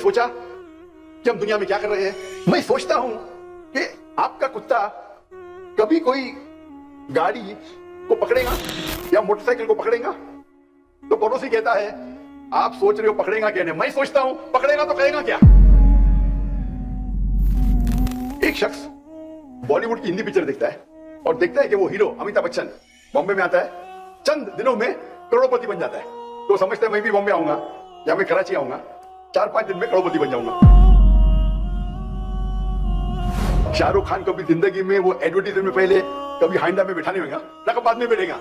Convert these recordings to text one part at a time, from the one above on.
सोचा कि हम दुनिया में क्या कर रहे हैं? मैं सोचता हूं कि आपका कुत्ता कभी कोई गाड़ी को पकड़ेगा या मोटरसाइकिल को पकड़ेगा? तो पड़ोसी कहता है आप सोच रहे हो पकड़ेगा क्या? नहीं, मैं सोचता हूं पकड़ेगा तो करेगा क्या? एक शख्स बॉलीवुड की हिंदी पिक्चर देखता है और देखता है कि वो हीरो अमिताभ बच्चन बॉम्बे में आता है, चंद दिनों में करोड़पति बन जाता है। तो समझता है मैं भी बॉम्बे आऊंगा या मैं कराची आऊंगा, 4-5 दिन में करोड़पति बन जाऊंगा। शाहरुख खान को भी जिंदगी में वो एडवर्टाइजमेंट में पहले कभी हाइंडा में बैठा नहीं होगा, ना बाद में बैठेगा।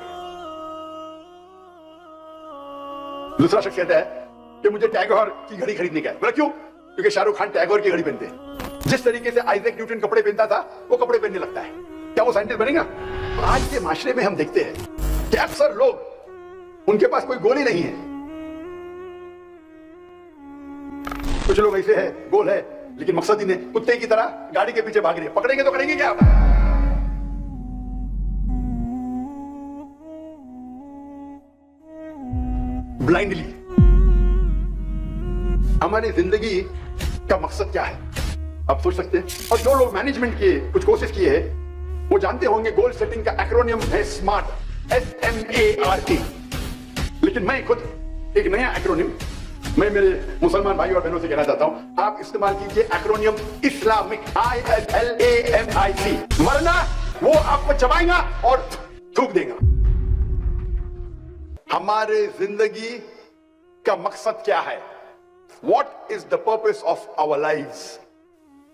दूसरा शख्स कहता है कि मुझे टैगोर की घड़ी खरीदने का है। बोला क्यों? क्योंकि शाहरुख खान टैगोर की घड़ी पहनते हैं। जिस तरीके से आइजैक न्यूटन कपड़े पहनता था वो कपड़े पहनने लगता है। क्या वो साइंटिस्ट बनेगा? आज के माशरे में हम देखते हैं कि अक्सर लोग उनके पास कोई गोल ही नहीं है। कुछ लोग ऐसे है गोल है लेकिन मकसद ही नहीं, कुत्ते की तरह गाड़ी के पीछे भाग रहे हैं। पकड़ेंगे तो करेंगे क्या? ब्लाइंडली हमारी जिंदगी का मकसद क्या है आप सोच सकते हैं। और जो लोग मैनेजमेंट के कुछ कोर्सेज किए हैं वो जानते होंगे गोल सेटिंग का एक्रोनियम है स्मार्ट, SMART। लेकिन मैं खुद एक नया एक्रोनियम मैं मेरे मुसलमान भाई और बहनों से कहना चाहता हूं, आप इस्तेमाल कीजिए एक्रोनियम इस्लामिक, ISLAMIC, वरना वो आपको चबाएगा और थूक देगा। हमारे जिंदगी का मकसद क्या है? What is the purpose of our lives?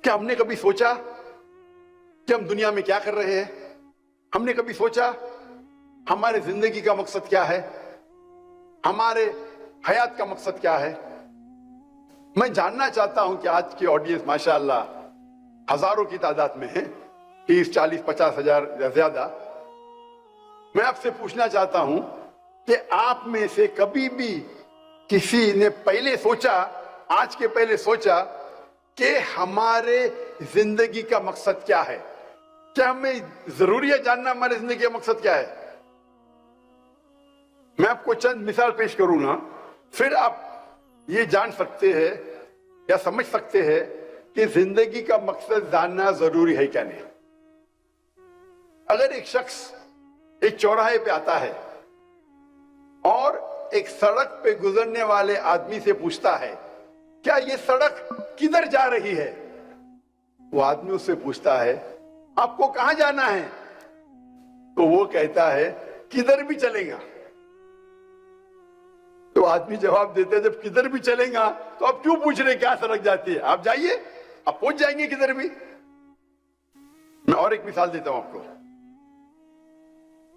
क्या हमने कभी सोचा कि हम दुनिया में क्या कर रहे हैं? हमने कभी सोचा हमारे जिंदगी का मकसद क्या है? हमारे हयात का मकसद क्या है? मैं जानना चाहता हूं कि आज की ऑडियंस माशाअल्लाह हजारों की तादाद में है, 30, 40, 50 हजार या ज्यादा। मैं आपसे पूछना चाहता हूं कि आप में से कभी भी किसी ने पहले सोचा, आज के पहले सोचा कि हमारे जिंदगी का मकसद क्या है? क्या हमें जरूरी है जानना हमारे जिंदगी का मकसद क्या है? मैं आपको चंद मिसाल पेश करूंगा, फिर आप ये जान सकते हैं या समझ सकते हैं कि जिंदगी का मकसद जानना जरूरी है क्या नहीं। अगर एक शख्स एक चौराहे पे आता है और एक सड़क पे गुजरने वाले आदमी से पूछता है क्या ये सड़क किधर जा रही है? वो आदमी उससे पूछता है आपको कहां जाना है? तो वो कहता है किधर भी चलेगा। तो आदमी जवाब देता है जब किधर भी चलेगा तो आप क्यों पूछ रहे क्या सड़क जाती है? आप जाइए, आप पहुंच जाएंगे किधर भी। मैं और एक मिसाल देता हूं आपको।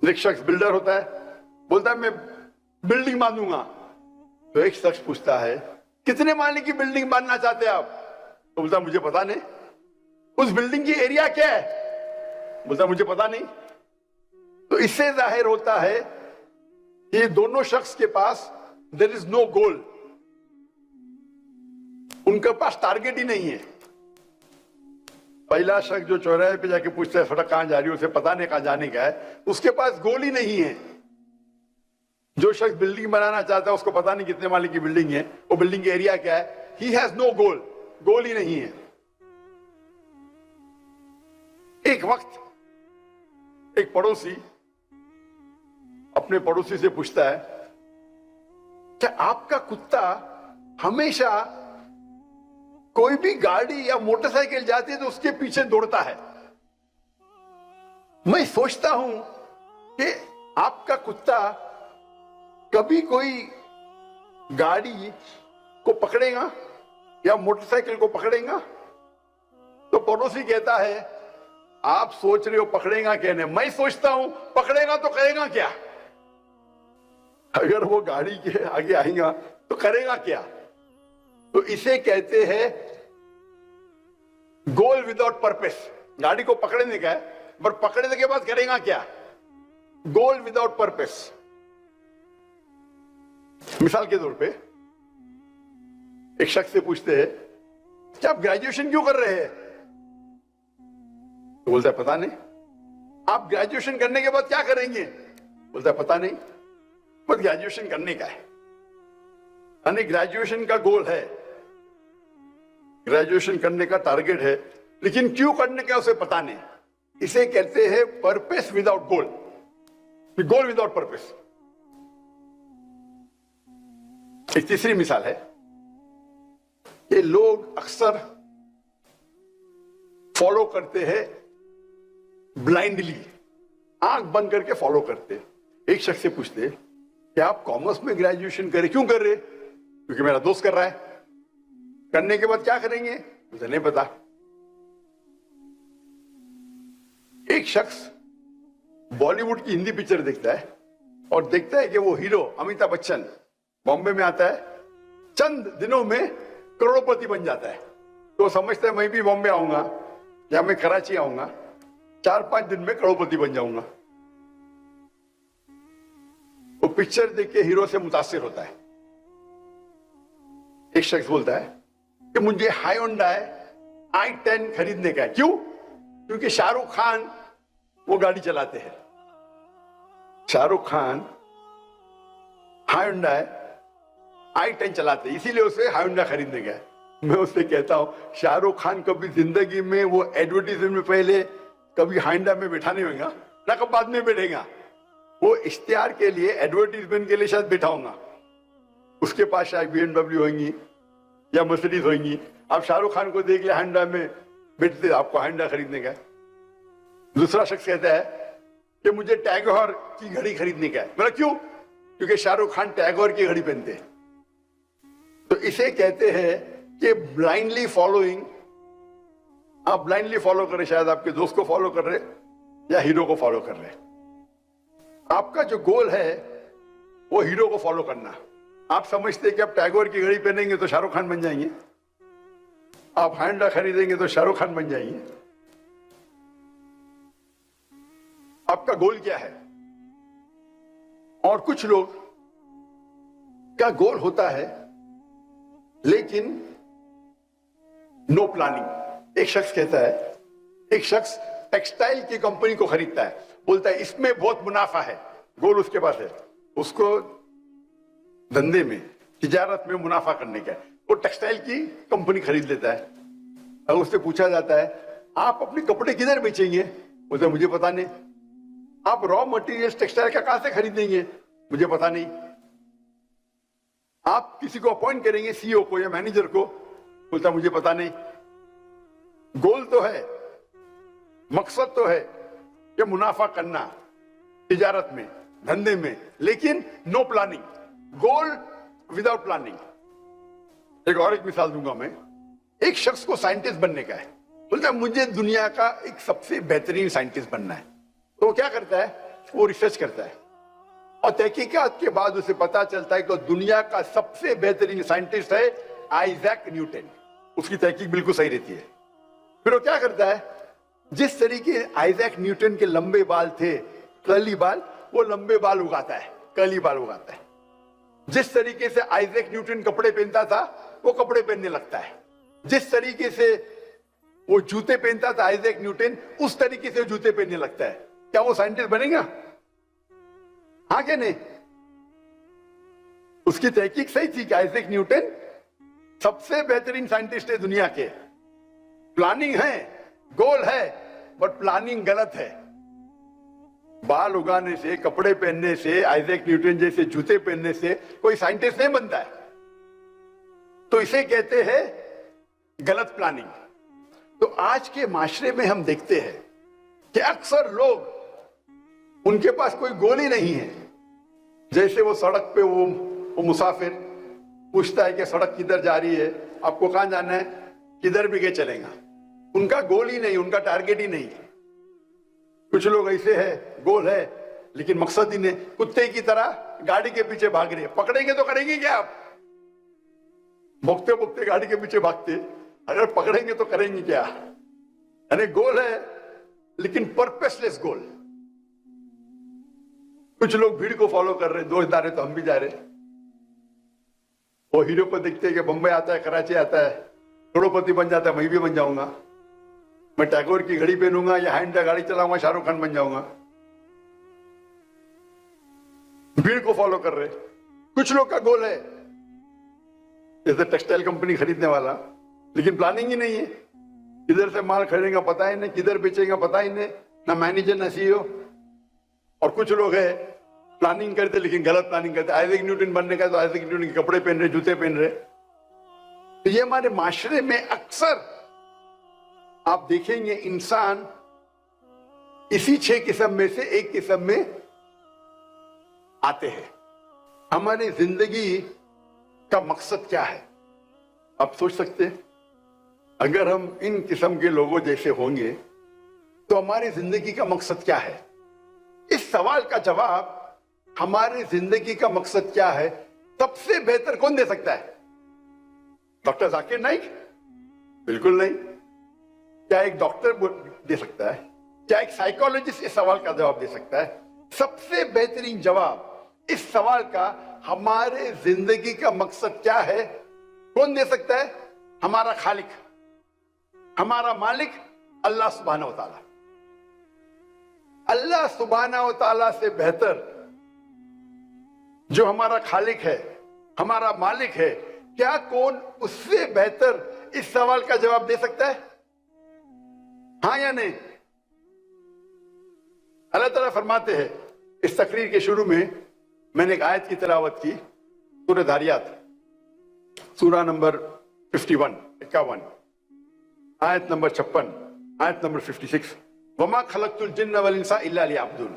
एक शख्स बिल्डर होता है, बोलता है मैं बिल्डिंग बांधूंगा। तो एक शख्स पूछता है कितने माले की बिल्डिंग बांधना चाहते हैं आप? तो बोलता मुझे पता नहीं। उस बिल्डिंग की एरिया क्या है? बोलता मुझे पता नहीं। तो इससे जाहिर होता है कि दोनों शख्स के पास देयर इज नो गोल, उनके पास टारगेट ही नहीं है। पहला शख्स जो चौराहे पे जाके पूछता है सड़क कहां जा रही है, उसे पता नहीं कहां जाने का है, उसके पास गोल ही नहीं है। जो शख्स बिल्डिंग बनाना चाहता है उसको पता नहीं कितने माले की बिल्डिंग है, वो बिल्डिंग की एरिया क्या है, ही हैज नो गोल, गोल ही नहीं है। एक वक्त एक पड़ोसी अपने पड़ोसी से पूछता है क्या आपका कुत्ता हमेशा कोई भी गाड़ी या मोटरसाइकिल जाती है तो उसके पीछे दौड़ता है? मैं सोचता हूं कि आपका कुत्ता कभी कोई गाड़ी को पकड़ेगा या मोटरसाइकिल को पकड़ेगा? तो पड़ोसी कहता है आप सोच रहे हो पकड़ेगा क्या? नहीं, मैं सोचता हूं पकड़ेगा तो करेगा क्या? अगर वो गाड़ी के आगे आएगा तो करेगा क्या? तो इसे कहते हैं गोल विदाउट पर्पस। गाड़ी को पकड़ने का है पर पकड़ने के बाद करेगा क्या? गोल विदाउट पर्पस। मिसाल के तौर पे एक शख्स से पूछते हैं क्या आप ग्रेजुएशन क्यों कर रहे हैं? तो बोलता है पता नहीं। आप ग्रेजुएशन करने के बाद क्या करेंगे? बोलता है पता नहीं, बस ग्रेजुएशन करने का है। यानी ग्रेजुएशन का गोल है ग्रेजुएशन करने का टारगेट है, लेकिन क्यों करने का उसे पता नहीं। इसे कहते हैं पर्पस विदाउट गोल, गोल विदाउट पर्पस। एक तीसरी मिसाल है कि लोग अक्सर फॉलो करते हैं ब्लाइंडली, आंख बंद करके फॉलो करते। एक शख्स से पूछते कि आप कॉमर्स में ग्रेजुएशन करें, क्यों कर रहे? क्योंकि मेरा दोस्त कर रहा है। करने के बाद क्या करेंगे मुझे नहीं पता। एक शख्स बॉलीवुड की हिंदी पिक्चर देखता है और देखता है कि वो हीरो अमिताभ बच्चन बॉम्बे में आता है, चंद दिनों में करोड़पति बन जाता है। तो समझता है मैं भी बॉम्बे आऊंगा या मैं कराची आऊंगा, 4-5 दिन में करोड़पति बन जाऊंगा। वो पिक्चर देख के हीरो से मुतासिर होता है। एक शख्स बोलता है कि मुझे हायोंडाई i10 खरीदने का है। क्यों? क्योंकि शाहरुख खान वो गाड़ी चलाते हैं। शाहरुख खान हायोंडाई i10 चलाते हैं, इसीलिए उसे हायोंडा खरीदने का है। मैं उससे कहता हूं शाहरुख खान कभी जिंदगी में वो एडवर्टीजमेंट में पहले कभी हायोंडा में बैठा नहीं होगा ना, कब बाद में बैठेगा। वो इश्तिहार के लिए, एडवर्टीजमेंट के लिए शायद बैठा होगा। उसके पास शायद BMW होंगी या मर्सिडीज होंगी। आप शाहरुख खान को देख लिया हायोंडा में बैठते, आपको हायोंडा खरीदने का है। दूसरा शख्स कहता है कि मुझे टैगोर की घड़ी खरीदने का है। मतलब क्यों? क्योंकि शाहरुख खान टैगोर की घड़ी पहनते हैं। तो इसे कहते हैं कि ब्लाइंडली फॉलोइंग। आप ब्लाइंडली फॉलो कर रहे, शायद आपके दोस्त को फॉलो कर रहे या हीरो को फॉलो कर रहे। आपका जो गोल है वो हीरो को फॉलो करना। आप समझते हैं कि आप टैगोर की घड़ी पहनेंगे तो शाहरुख खान बन जाएंगे, आप हायोंडा खरीदेंगे तो शाहरुख खान बन जाएंगे। आपका गोल क्या है? और कुछ लोग का गोल होता है लेकिन नो प्लानिंग। एक शख्स कहता है, एक शख्स टेक्सटाइल की कंपनी को खरीदता है, बोलता है इसमें बहुत मुनाफा है। गोल उसके पास है, उसको धंधे में, तिजारत में मुनाफा करने का है। वो टेक्सटाइल की कंपनी खरीद लेता है। अगर उससे पूछा जाता है आप अपने कपड़े किधर बेचेंगे, बोलते मुझे पता नहीं। आप रॉ मटेरियल टेक्सटाइल का कहां से खरीदेंगे, मुझे पता नहीं। आप किसी को अपॉइंट करेंगे, सीईओ को या मैनेजर को, बोलता मुझे पता नहीं। गोल तो है, मकसद तो है कि मुनाफा करना तिजारत में, धंधे में, लेकिन नो प्लानिंग, गोल विदाउट प्लानिंग। एक और मिसाल दूंगा मैं। एक शख्स को साइंटिस्ट बनने का है, बोलता है मुझे दुनिया का एक सबसे बेहतरीन साइंटिस्ट बनना है। तो वो क्या करता है? वो रिसर्च करता है और तहकीकात के बाद उसे पता चलता है कि दुनिया का सबसे बेहतरीन साइंटिस्ट है आइजैक न्यूटन। उसकी तहकीक बिल्कुल सही रहती है। फिर वो क्या करता है? जिस तरीके आइजैक न्यूटन के लंबे बाल थे, कर्ली बाल, वो लंबे बाल उगाता है, कर्ली बाल उगाता है। जिस तरीके से आइजैक न्यूटन कपड़े पहनता था, वो कपड़े पहनने लगता है। जिस तरीके से वो जूते पहनता था आइजैक न्यूटन, उस तरीके से जूते पहनने लगता है। क्या वो साइंटिस्ट बनेगा? हाँ क्या नहीं? उसकी तहकीक सही थी कि आइजैक न्यूटन सबसे बेहतरीन साइंटिस्ट है दुनिया के। प्लानिंग है, गोल है, बट प्लानिंग गलत है। बाल उगाने से, कपड़े पहनने से, आइजैक न्यूटन जैसे जूते पहनने से कोई साइंटिस्ट नहीं बनता है। तो इसे कहते हैं गलत प्लानिंग। तो आज के माशरे में हम देखते हैं कि अक्सर लोग, उनके पास कोई गोल ही नहीं है। जैसे वो सड़क पे वो मुसाफिर पूछता है कि सड़क किधर जा रही है, आपको कहां जाना है, किधर भी के चलेगा। उनका गोल ही नहीं, उनका टारगेट ही नहीं। कुछ लोग ऐसे है, गोल है लेकिन मकसद ही नहीं। कुत्ते की तरह गाड़ी के पीछे भाग रहे हैं। पकड़ेंगे तो करेंगे क्या? आप भोगते भोगते गाड़ी के पीछे भागते, अगर पकड़ेंगे तो करेंगे क्या? यानी गोल है लेकिन पर्पसलेस गोल। कुछ लोग भीड़ को फॉलो कर रहे हैं, दोस्त जा रहे तो हम भी जा रहे। वो हीरो को देखते हैं कि बंबई आता है, कराची आता है, करोड़पति बन जाता है, मैं भी बन जाऊंगा। मैं टैगोर की घड़ी पहनूंगा या हायोंडा गाड़ी चलाऊंगा, शाहरुख खान बन जाऊंगा। भीड़ को फॉलो कर रहे। कुछ लोग का गोल है, जैसे टेक्सटाइल कंपनी खरीदने वाला, لیکن پلاننگ ہی نہیں ہے. کدھر سے مال خریدیں گا پتا ہی نہیں, کدھر بیچیں گا پتا ہی نہیں, نہ مینیجر نہ سی او. اور کچھ لوگ ہیں پلاننگ کرتے لیکن غلط پلاننگ کرتے. آئزیک نیوٹن بننے کا تو آئزیک نیوٹن کے کپڑے پہن رہے, جوتے پہن رہے. تو یہ ہمارے معاشرے میں اکثر آپ دیکھیں گے انسان اسی 6 قسم میں سے ایک قسم میں آتے ہیں. ہماری زندگی کا مقصد کیا ہے آپ سوچ سکتے ہیں؟ اگر ہم ان قسم کے لوگوں جیسے ہوں گے تو ہماری زندگی کا مقصد کیا ہے؟ اس سوال کا جواب ہماری زندگی کا مقصد کیا ہے سب سے بہتر کون دے سکتا ہے؟ ڈاکٹر ذاکر نائک؟ بالکل نہیں. کیا ایک ڈاکٹر دے سکتا ہے؟ کیا ایک سائیکالوجسٹ اس سوال کا جواب دے سکتا ہے؟ سب سے بہترین جواب اس سوال کا ہمارے زندگی کا مقصد کیا ہے کون دے سکتا ہے؟ ہمارا خالق, ہمارا مالک اللہ سبحانہ و تعالی. اللہ سبحانہ و تعالی سے بہتر جو ہمارا خالق ہے, ہمارا مالک ہے, کیا کون اس سے بہتر اس سوال کا جواب دے سکتا ہے؟ ہاں یا نہیں؟ اللہ تعالیٰ فرماتے ہیں اس تقریر کے شروع میں میں نے ایک آیت کی تلاوت کی, سورہ دھاریات سورہ نمبر 51 آیت نمبر 56, آیت نمبر 56, وما خلقت الجن والانس الا لیعبدون.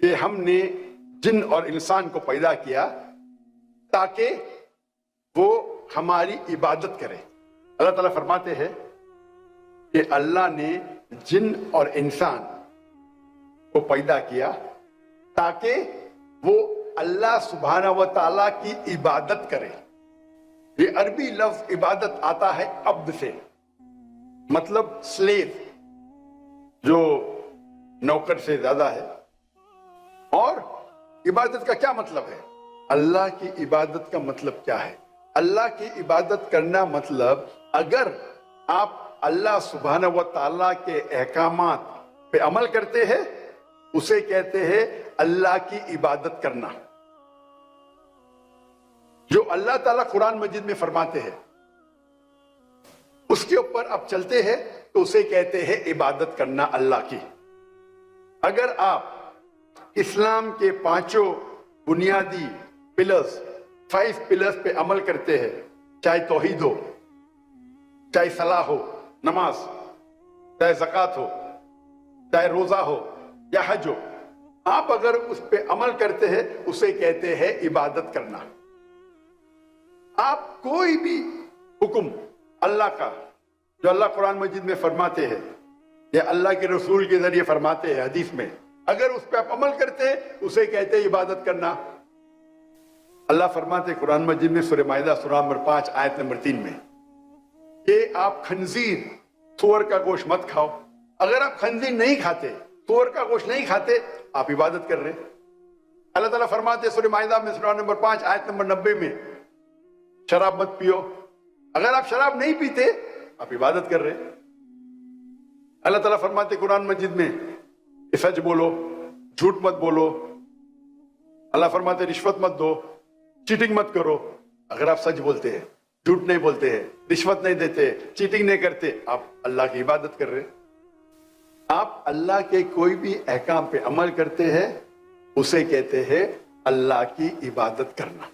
کہ ہم نے جن اور انسان کو پیدا کیا تاکہ وہ ہماری عبادت کرے. اللہ تعالیٰ فرماتے ہیں کہ اللہ نے جن اور انسان کو پیدا کیا تاکہ وہ اللہ سبحانہ و تعالیٰ کی عبادت کرے. یہ عربی لفظ عبادت آتا ہے عبد سے, مطلب سلیو, جو نوکر سے زیادہ ہے. اور عبادت کا کیا مطلب ہے؟ اللہ کی عبادت کا مطلب کیا ہے؟ اللہ کی عبادت کرنا مطلب اگر آپ اللہ سبحانہ و تعالیٰ کے احکامات پہ عمل کرتے ہیں اسے کہتے ہیں اللہ کی عبادت کرنا. جو اللہ تعالیٰ قرآن مجید میں فرماتے ہیں اس کے اوپر آپ چلتے ہیں تو اسے کہتے ہیں عبادت کرنا اللہ کی. اگر آپ اسلام کے 5 بنیادی پلرز 5 پلرز پہ عمل کرتے ہیں, چاہے توحید ہو, چاہے صلاح ہو, نماز, چاہے زکوٰۃ ہو, چاہے روزہ ہو یا حج ہو, آپ اگر اس پہ عمل کرتے ہیں اسے کہتے ہیں عبادت کرنا. آپ کوئی بھی حکم اللہ کا جو اللہ قرآن مجید میں فرماتے ہیں یا اللہ کے رسول کے ذریعے فرماتے ہیں حدیث میں, اگر اس پہ آپ عمل کرتے ہیں اسے کہتے ہیں عبادت کرنا. اللہ فرماتے ہیں قرآن مجید میں سورہ مائدہ سورہ نمبر 5 آیت نمبر 3 میں کہ آپ خنزیر, سور کا گوشت مت کھاؤ. اگر آپ خنزیر نہیں کھاتے, سور کا گوشت نہیں کھاتے, آپ عبادت کر رہے ہیں. اللہ تعالیٰ فرماتے ہیں سورہ مائدہ میں سورہ نمبر 5 آیت نمبر 90 میں شراب مت پیو. اگر آپ شراب نہیں پیتے آپ عبادت کر رہے ہیں. اللہ تعالیٰ فرماتے قرآن مجید میں سچ بولو, جھوٹ مت بولو. اللہ فرماتے رشوت مت دو, چیٹنگ مت کرو. اگر آپ سچ بولتے ہیں, جھوٹ نہیں بولتے ہیں, رشوت نہیں دیتے, چیٹنگ نہیں کرتے, آپ اللہ کی عبادت کر رہے ہیں. آپ اللہ کے کوئی بھی احکام پہ عمل کرتے ہیں اسے کہتے ہیں اللہ کی عبادت کرنا.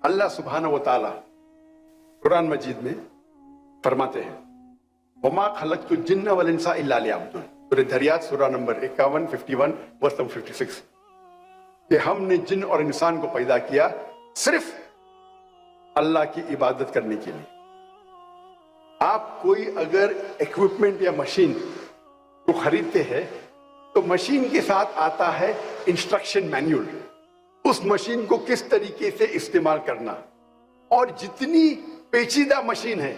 اللہ سبحانہ و تعالی قرآن مجید میں فرماتے ہیں وما خلقت الجن والانس الا لیعبدون. سورہ دھاریات سورہ نمبر 51 ورس نمبر 56 کہ ہم نے جن اور انسان کو پیدا کیا صرف اللہ کی عبادت کرنے کے لیے. آپ کوئی اگر ایکوپمنٹ یا مشین کو خریدتے ہیں تو مشین کے ساتھ آتا ہے انسٹرکشن مینیول, اس مشین کو کس طریقے سے استعمال کرنا. اور جتنی پیچیدہ مشین ہے,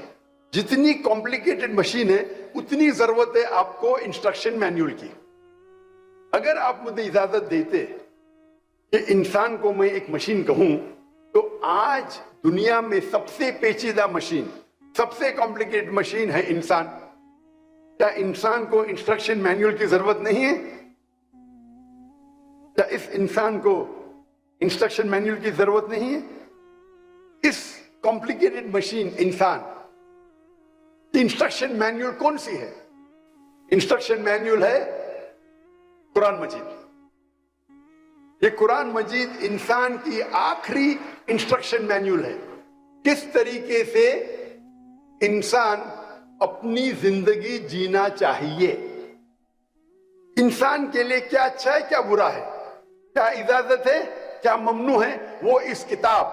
جتنی کمپلیکیٹڈ مشین ہے, اتنی ضرورت ہے آپ کو انسٹرکشن مینیول کی. اگر آپ مجھے اجازت دیتے کہ انسان کو میں ایک مشین کہوں تو آج دنیا میں سب سے پیچیدہ مشین, سب سے کمپلیکیٹڈ مشین ہے انسان. کیا انسان کو انسٹرکشن مینیول کی ضرورت نہیں ہے؟ کیا اس انسان کو انسٹرکشن مینیول کی ضرورت نہیں ہے؟ اس कॉम्प्लिकेटेड मशीन इंसान, इंस्ट्रक्शन मैन्युअल कौन सी है? इंस्ट्रक्शन मैन्युअल है कुरान मजीद। ये कुरान मजीद इंसान की आखिरी इंस्ट्रक्शन मैन्युअल है, किस तरीके से इंसान अपनी जिंदगी जीना चाहिए, इंसान के लिए क्या अच्छा है क्या बुरा है, क्या इजाजत है क्या ममनू है, वो इस किताब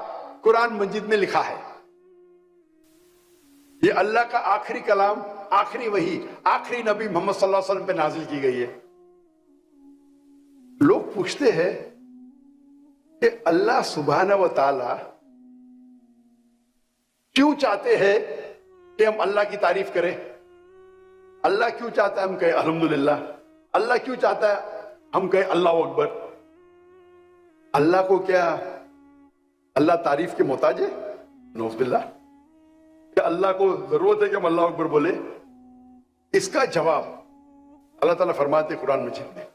कुरान मजीद में लिखा है। ये अल्लाह का आखिरी कलाम, आखिरी वही, आखिरी नबी मोहम्मद सल्लल्लाहु अलैहि वसल्लम पे नाजिल की गई है। लोग पूछते हैं कि अल्लाह सुब्हाना व तआला क्यों चाहते हैं कि हम अल्लाह की तारीफ करें? अल्लाह क्यों चाहता है हम कहें अल्हम्दुलिल्लाह? अल्लाह क्यों चाहता है हम कहें अल्लाह अकबर? अल्लाह को क्या अल्लाह तारीफ के मोहताज है? नौज़ बिल्लाह। क्या अल्लाह को जरूरत है कि हम अल्लाह अकबर बोले? इसका जवाब अल्लाह ताला फरमाते कुरान मजीद में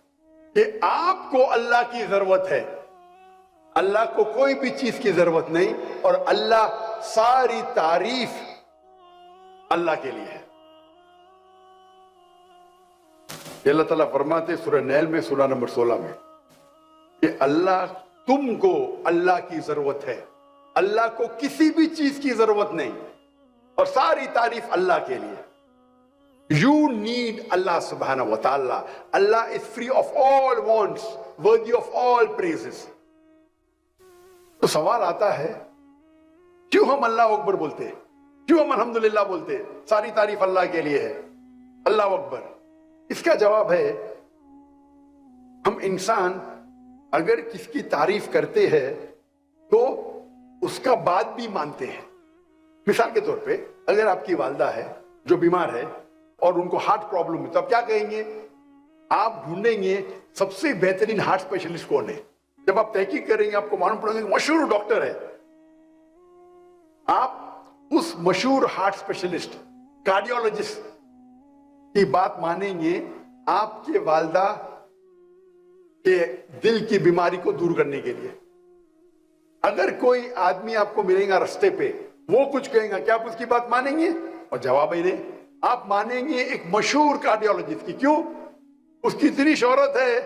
कि आपको अल्लाह की जरूरत है, अल्लाह को कोई भी चीज की जरूरत नहीं, और अल्लाह सारी तारीफ अल्लाह के लिए है। अल्लाह ताला फरमाते सूरह नहल में सूरह नंबर 16 में कि अल्लाह, तुमको अल्लाह की जरूरत है, अल्लाह को किसी भी चीज की जरूरत नहीं, और सारी तारीफ अल्लाह के लिए। You need Allah subhanahu wa ta'ala. Allah is free of all wants, worthy of all praises. तो सवाल आता है, क्यों हम अल्लाह अकबर बोलते हैं, क्यों हम अल्हम्दुलिल्लाह बोलते हैं, सारी तारीफ अल्लाह के लिए है, अल्लाह अकबर? इसका जवाब है, हम इंसान अगर किसकी तारीफ करते हैं तो उसका बात भी मानते हैं। मिसाल के तौर पे अगर आपकी वालदा है जो बीमार है और उनको हार्ट प्रॉब्लम है, तो आप क्या कहेंगे? आप ढूंढेंगे सबसे बेहतरीन हार्ट स्पेशलिस्ट कौन है। जब आप तहकीक करेंगे आपको मालूम पड़ेगा मशहूर डॉक्टर है, आप उस मशहूर हार्ट स्पेशलिस्ट, कार्डियोलॉजिस्ट की बात मानेंगे आपके वालदा के दिल की बीमारी को दूर करने के लिए। अगर कोई आदमी आपको मिलेगा रास्ते पे, वो कुछ कहेगा, क्या आप उसकी बात मानेंगे? और जवाब ही नहीं, आप मानेंगे एक मशहूर कार्डियोलॉजिस्ट की। क्यों? उसकी इतनी शोहरत है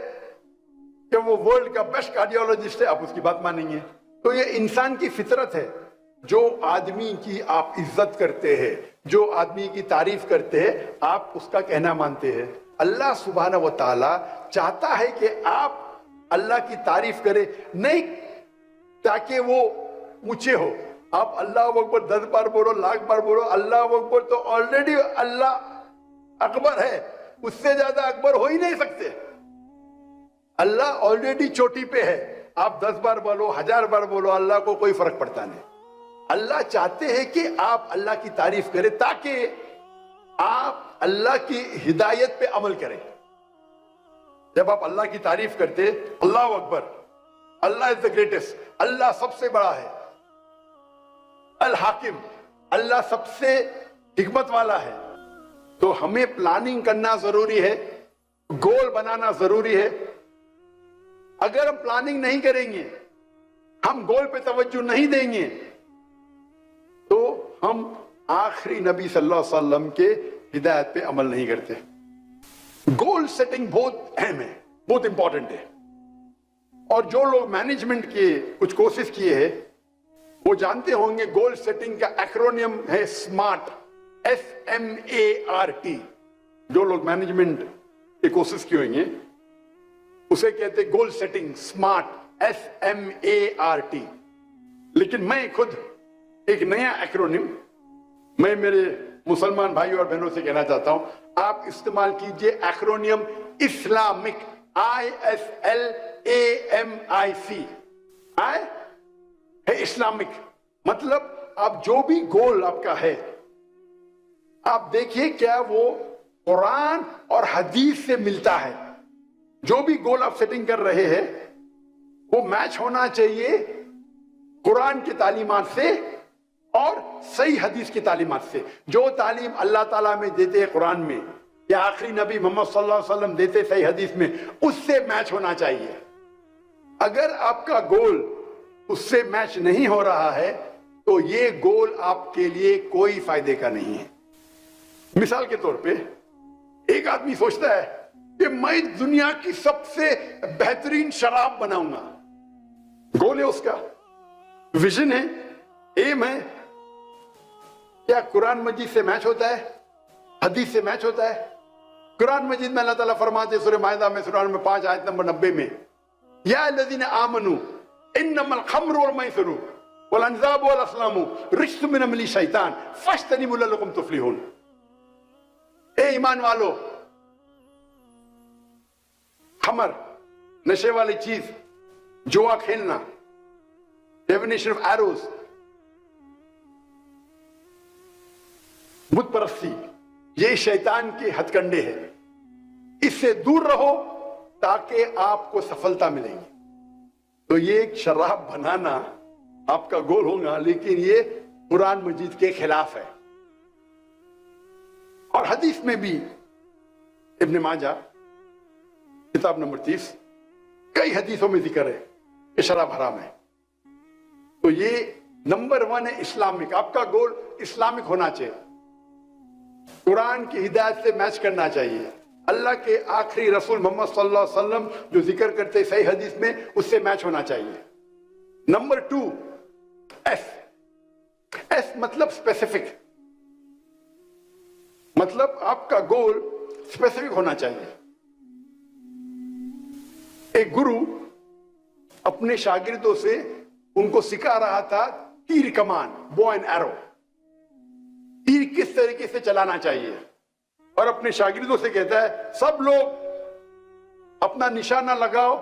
कि वो वर्ल्ड का बेस्ट कार्डियोलॉजिस्ट है, आप उसकी बात मानेंगे। तो ये इंसान की फितरत है, जो आदमी की आप इज्जत करते हैं, जो आदमी की तारीफ करते हैं, आप उसका कहना मानते हैं। अल्लाह सुब्हाना व तआला चाहता है कि आप अल्लाह की तारीफ करें, नहीं ताकि वो ऊंचे हो। आप अल्लाह अकबर 10 बार बोलो, लाख बार बोलो, अल्लाह अकबर तो ऑलरेडी अल्लाह अकबर है, उससे ज्यादा अकबर हो ही नहीं सकते। अल्लाह ऑलरेडी चोटी पे है, आप 10 बार बोलो, 1000 बार बोलो, अल्लाह को कोई फर्क पड़ता नहीं। अल्लाह चाहते हैं कि आप अल्लाह की तारीफ करें ताकि आप अल्लाह की हिदायत पे अमल करें। जब आप अल्लाह की तारीफ करते, अल्लाह अकबर, अल्लाह इज द ग्रेटेस्ट, अल्लाह सबसे बड़ा है, अल हाकिम, अल्लाह सबसे हिकमत वाला है, तो हमें प्लानिंग करना जरूरी है, गोल बनाना जरूरी है। अगर हम प्लानिंग नहीं करेंगे, हम गोल पे तवज्जो नहीं देंगे, तो हम आखिरी नबी सल्लल्लाहु अलैहि वसल्लम के हिदायत पे अमल नहीं करते। गोल सेटिंग बहुत अहम है, बहुत इंपॉर्टेंट है। और जो लोग मैनेजमेंट के कुछ कोर्सेज किए हैं वो जानते होंगे गोल सेटिंग का एक्रोनियम है स्मार्ट, SMART। जो लोग मैनेजमेंट के कोर्सेज किए होंगे उसे कहते गोल सेटिंग स्मार्ट, SMART। लेकिन मैं खुद एक नया एक्रोनिम मैं मेरे मुसलमान भाई और बहनों से कहना चाहता हूं, आप इस्तेमाल कीजिए एक्रोनियम इस्लामिक, ISLAMIC। है इस्लामिक, मतलब आप जो भी गोल आपका है, आप देखिए क्या वो कुरान और हदीस से मिलता है। जो भी गोल आप सेटिंग कर रहे हैं वो मैच होना चाहिए कुरान की तालीमात से और सही हदीस की तालीमात से। जो तालीम अल्लाह ताला में देते हैं कुरान में, या आखिरी नबी मोहम्मद सल्लल्लाहु अलैहि वसल्लम देते सही हदीस में, उससे मैच होना चाहिए। अगर आपका गोल उससे मैच नहीं हो रहा है تو یہ گول آپ کے لیے کوئی فائدے کا نہیں ہے. مثال کے طور پہ ایک آدمی سوچتا ہے کہ میں دنیا کی سب سے بہترین شراب بناؤں گا. گول ہے اس کا, ویژن ہے, ایم ہے. کیا قرآن مجید سے میچ ہوتا ہے؟ حدیث سے میچ ہوتا ہے؟ قرآن مجید میں اللہ تعالیٰ فرماتے سورہ مائدہ میں سورہ نمبر 5 آیت نمبر 90 میں, یا الذین آمنوا انما الخمر والمیسر والانصاب والازلام رجس من عمل الشیطان فاجتنبوہ لعلکم تفلحون. اے ایمان والو, خمر, نشے والی چیز, جوا کھیلنا, ڈیفینیشن آف ایروز, بت پرستی, یہ شیطان کے ہتھ کنڈے ہیں. اس سے دور رہو تاکہ آپ کو سفلتا ملے گی. تو یہ ایک شراب بنانا آپ کا گول ہوگا, لیکن یہ قرآن مجید کے خلاف ہے. اور حدیث میں بھی ابن ماجہ کتاب نمبر 30 کئی حدیثوں میں ذکر ہے کہ شراب حرام ہے. تو یہ نمبر 1 ہے اسلامک. آپ کا گول اسلامک ہونا چاہیے, قرآن کی ہدایت سے میچ کرنا چاہیے. اللہ کے آخری رسول محمد صلی اللہ علیہ وسلم جو ذکر کرتے صحیح حدیث میں, اس سے میچ ہونا چاہیے. نمبر 2 ایس مطلب اسپیسیفک, مطلب آپ کا گول اسپیسیفک ہونا چاہیے. ایک گرو اپنے شاگردوں سے ان کو سکھا رہا تھا تیر کمان, بو اینڈ ایرو, تیر کس طریقے سے چلانا چاہیے, اور اپنے شاگردوں سے کہتا ہے سب لوگ اپنا نشانہ لگاؤ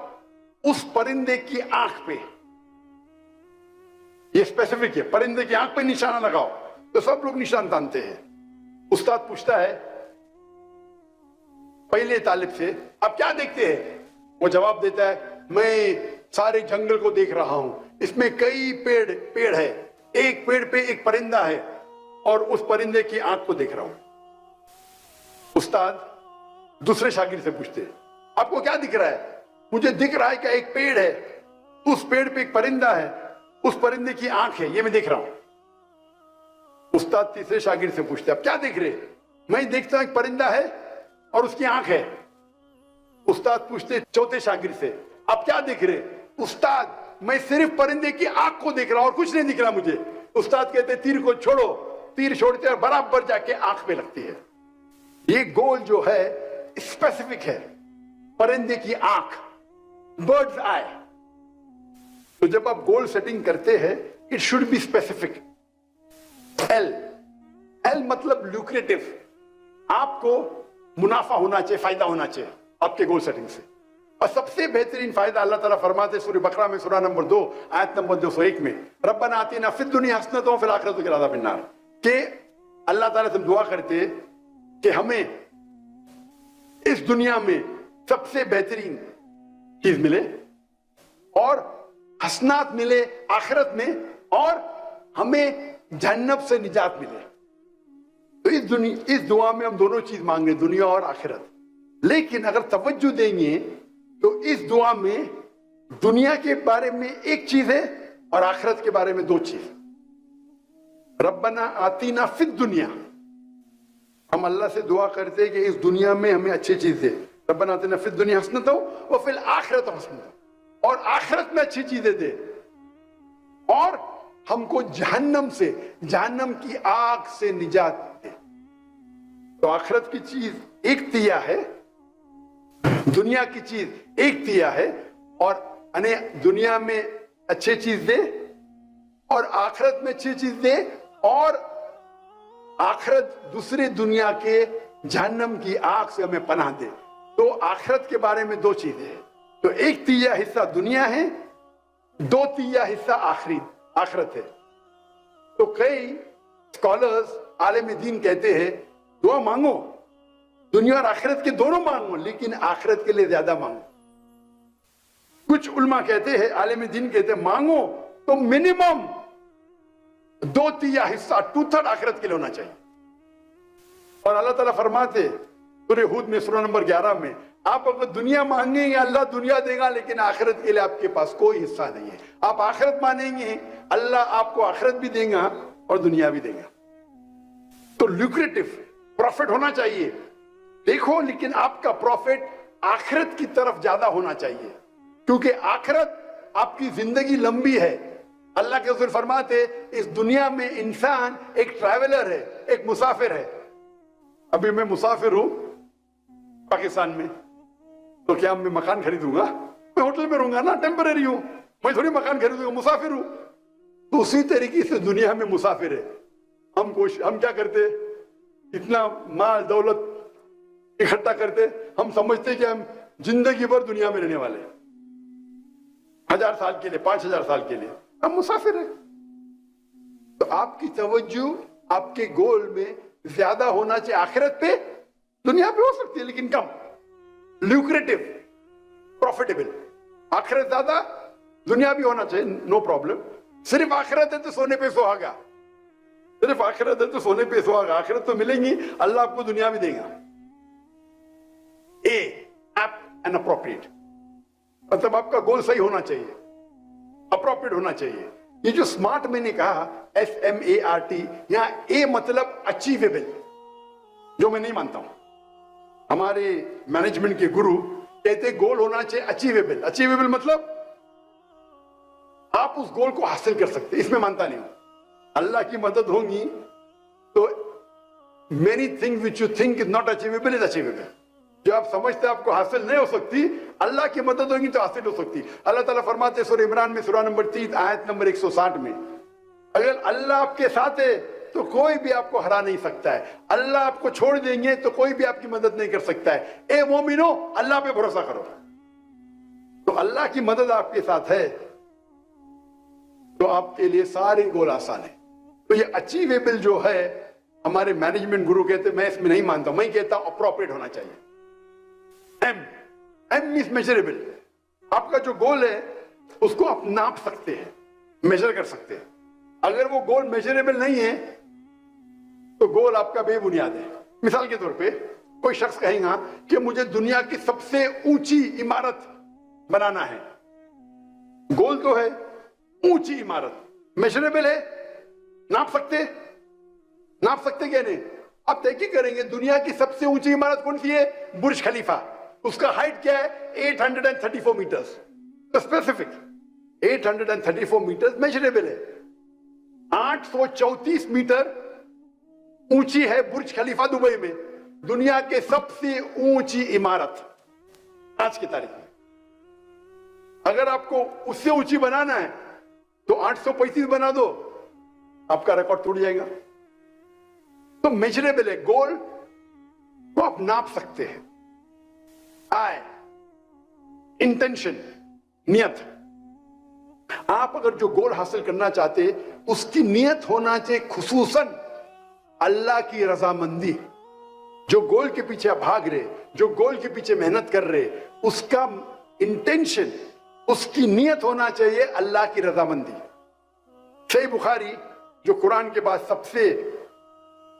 اس پرندے کی آنکھ پہ. یہ اسپیسیفک ہے, پرندے کی آنکھ پہ نشانہ لگاؤ. تو سب لوگ نشان تانتے ہیں. استاد پوچھتا ہے پہلے طالب سے, آپ کیا دیکھتے ہیں؟ وہ جواب دیتا ہے میں سارے جنگل کو دیکھ رہا ہوں, اس میں کئی پیڑ ہے, ایک پیڑ پہ ایک پرندہ ہے اور اس پرندے کی آنکھ کو دیکھ رہا ہوں. استاد دوسرے شاگرد سے پوچھتے آپ کو کیا دکھ رہا ہے؟ مجھے دکھ رہا ہے کہ ایک پیڑ ہے, اس پیڑ پہ ایک پرندہ ہے, اس پرندے کی آنکھ ہے, یہ میں دیکھ رہا ہوں. استاد تیسرے شاگرد سے پوچھتے آپ کیا دیکھ رہے؟ میں دیکھتا ہوں ایک پرندہ ہے اور اس کی آنکھ ہے. استاد پوچھتے چوتھے شاگرد سے آپ کیا دیکھ رہے؟ استاد میں صرف پرندے کی آنکھ کو دیکھ رہا ہوں اور کچھ نہیں دکھ رہا مجھے. استاد کہتے تیر کو چھوڑو, تیر چھوڑتے اور برابر جا کے آنکھ پہ لگتی ہے. یہ گول جو ہے اسپیسیفک ہے, پرندے کی آنکھ, برڈز آئی. تو جب آپ گول سیٹنگ کرتے ہیں it should be specific. L مطلب لوکریٹو, آپ کو منافع ہونا چاہیے, فائدہ ہونا چاہیے آپ کے گول سیٹنگ سے. اور سب سے بہترین فائدہ اللہ تعالیٰ فرماتے سورہ بقرہ میں سورہ نمبر 2 آیت نمبر 201 میں, ربنا آتنا فی الدنیا حسنۃ وفی الآخرۃ وقنا عذاب النار, کہ اللہ تعالیٰ سے دعا کرتے کہ ہمیں اس دنیا میں سب سے بہترین چیز ملے اور حسنات ملے آخرت میں, اور ہمیں جہنم سے نجات ملے. تو اس دعا میں ہم دونوں چیز مانگ رہے ہیں, دنیا اور آخرت. لیکن اگر توجہ دیں گے تو اس دعا میں دنیا کے بارے میں ایک چیز ہے اور آخرت کے بارے میں 2 چیز. ربنا آتینا فی الدنیا, ہم اللہ سے دعا کرتے ہیں کہ اس دنیا میں ہمیں اچھی چیز دے. ربنا آتینا فی الدنیا حسنۃ وفی الآخرۃ حسنۃ, اور آخرت میں اچھی چیزیں دے, اور ہم کو جہنم سے, جہنم کی آگ سے نجات دے. تو آخرت کی چیز ایک تیا ہے, دنیا کی چیز ایک تیا ہے, اور دنیا میں اچھی چیز دے اور آخرت میں اچھی چیز دے, اور آخرت دوسری دنیا کے جہنم کی آگ سے ہمیں پناہ دے. تو آخرت کے بارے میں 2 چیزیں ہیں. تو ایک تیا حصہ دنیا ہے, 2 تیا حصہ آخرت ہے. تو کئی اسکالرز عالم دین کہتے ہیں دعا مانگو, دنیا اور آخرت کے دونوں مانگو, لیکن آخرت کے لیے زیادہ مانگو. کچھ علماء کہتے ہیں, عالم دین کہتے ہیں مانگو تو منیمم 2 تیا حصہ 2/3 آخرت کے لیے ہونا چاہیے. اور اللہ تعالیٰ فرماتے سورہ ہود میں سورہ نمبر 11 میں, آپ اگر دنیا مانگیں گے اللہ دنیا دے گا, لیکن آخرت کے لیے آپ کے پاس کوئی حصہ نہیں ہے. آپ آخرت مانیں گے اللہ آپ کو آخرت بھی دے گا اور دنیا بھی دے گا. تو لوکریٹو پروفٹ ہونا چاہیے دیکھو, لیکن آپ کا پروفٹ آخرت کی طرف زیادہ ہونا چاہیے, کیونکہ آخرت آپ کی زندگی لمبی ہے. اللہ کے رسول فرماتے اس دنیا میں انسان ایک ٹریولر ہے, ایک مسافر ہے. ابھی میں مسافر ہوں پاکستان میں, تو کیا میں مکان خریدوں گا؟ میں ہوٹل میں رہوں گا نا, ٹیمپرری ہوں, میں تھوڑی مکان خریدوں گا, مسافر ہوں. تو اسی طریقے سے دنیا میں مسافر ہے. ہم کیا کرتے, اتنا مال دولت اکٹھا کرتے, ہم سمجھتے کہ ہم زندگی بھر دنیا میں رہنے والے, 1000 سال کے لیے, 5000 سال کے لیے. ہم مسافر ہیں. تو آپ کی توجہ آپ کے گول میں زیادہ ہونا چاہیے آخرت پہ. دنیا پہ ہو سکتی ہے لیکن کم, لوکریٹو, پروفیٹیبل. آخرت زیادہ, دنیا بھی ہونا چاہیے, نو پرابلم. صرف آخرت ہے تو سونے پہ سہاگا, صرف آخرت ہے تو سونے پہ سہاگا. آخرت تو ملیں گی, اللہ آپ کو دنیا بھی دے گا. ایپٹ اینڈ اپروپریٹ, مطلب آپ کا گول صحیح ہونا چاہیے, اپروپریٹ ہونا چاہیے. یہ جو سمارٹ میں نے کہا SMART, یہاں اے مطلب اچیویبل, جو میں نہیں مانتا ہوں. ہمارے مینجمنٹ کے گرو کہتے گول ہونا چاہیے اچیویبل. اچیویبل مطلب آپ اس گول کو حاصل کر سکتے, اس میں مانتا نہیں ہوں. اللہ کی مدد ہوگی تو many things which you think is not achievable is achievable. جو آپ سمجھتے آپ کو حاصل نہیں ہو سکتی, اللہ کی مدد ہوگی تو حاصل ہو سکتی. اللہ تعالیٰ فرماتے سورہ عمران میں سورہ نمبر 3 آیت نمبر 160 میں, اگر اللہ آپ کے ساتھ ہے تو کوئی بھی آپ کو ہرا نہیں سکتا ہے. اللہ آپ کو چھوڑ دیں گے تو کوئی بھی آپ کی مدد نہیں کر سکتا ہے. اے مومنو, اللہ پہ بھروسہ کرو. تو اللہ کی مدد آپ کے ساتھ ہے تو آپ کے لیے سارے گول آسان ہیں. تو یہ اچیویبل جو ہے, ہمارے مینجمنٹ گرو کہتے, میں اس میں نہیں مانتا. میں کہتا ہوں اپروپریٹ ہونا چاہیے. ایم از میجریبل. آپ کا جو گول ہے اس کو آپ ناپ سکتے ہیں, میجر کر سکتے ہیں. اگر وہ گول میجریبل نہیں ہے تو گول آپ کا بے بنیاد ہے. مثال کے طور پہ کوئی شخص کہے گا کہ مجھے دنیا کی سب سے اونچی عمارت بنانا ہے. گول تو ہے اونچی عمارت, میجریبل ہے, ناپ سکتے کہ نہیں؟ آپ تحقیق کریں گے دنیا کی سب سے اونچی عمارت کون سی ہے؟ برج خلیفہ. اس کا ہائٹ کیا ہے؟ 834 میٹرز. اسپیسیفک 834 میٹرز میجریبل ہے. 834 میٹر اونچی ہے برج خلیفہ دبئی میں, دنیا کے سب سے اونچی عمارت آج کی تاریخ میں. اگر آپ کو اس سے اونچی بنانا ہے تو 835 بنا دو, آپ کا ریکارڈ ٹوٹ جائے گا. تو میجریبل ہے, گول کو آپ ناپ سکتے ہیں. انٹینشن, نیت. آپ اگر جو گول حاصل کرنا چاہتے اس کی نیت ہونا چاہیے خصوصاً اللہ کی رضامندی. جو گول کے پیچھے بھاگ رہے, جو گول کے پیچھے محنت کر رہے, اس کا انٹینشن, اس کی نیت ہونا چاہیے اللہ کی رضامندی. صحیح بخاری جو قرآن کے بعد سب سے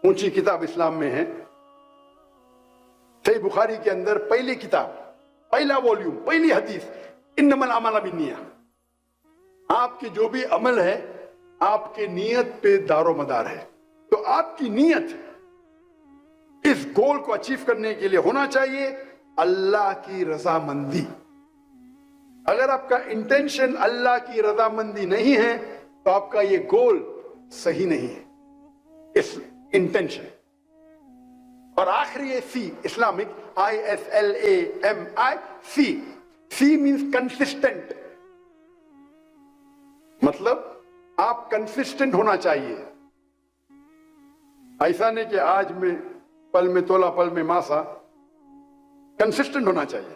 اونچی کتاب اسلام میں ہے, صحیح بخاری کے اندر پہلی کتاب, پہلا والیوم, پہلی حدیث, انما الاعمال بالنیات. آپ کے جو بھی عمل ہے آپ کے نیت پہ دار و مدار ہے. تو آپ کی نیت اس گول کو اچیو کرنے کے لیے ہونا چاہیے اللہ کی رضامندی. اگر آپ کا انٹینشن اللہ کی رضامندی نہیں ہے تو آپ کا یہ گول صحیح نہیں ہے, اس انٹینشن. اور آخری ہے سی, اسلامک, ISLAMI, سی مینس کنسسٹنٹ. مطلب آپ کنسسٹنٹ ہونا چاہیے. ایسا نہیں کہ آج میں پل میں تولا پل میں ماسا. کنسسٹنٹ ہونا چاہیے,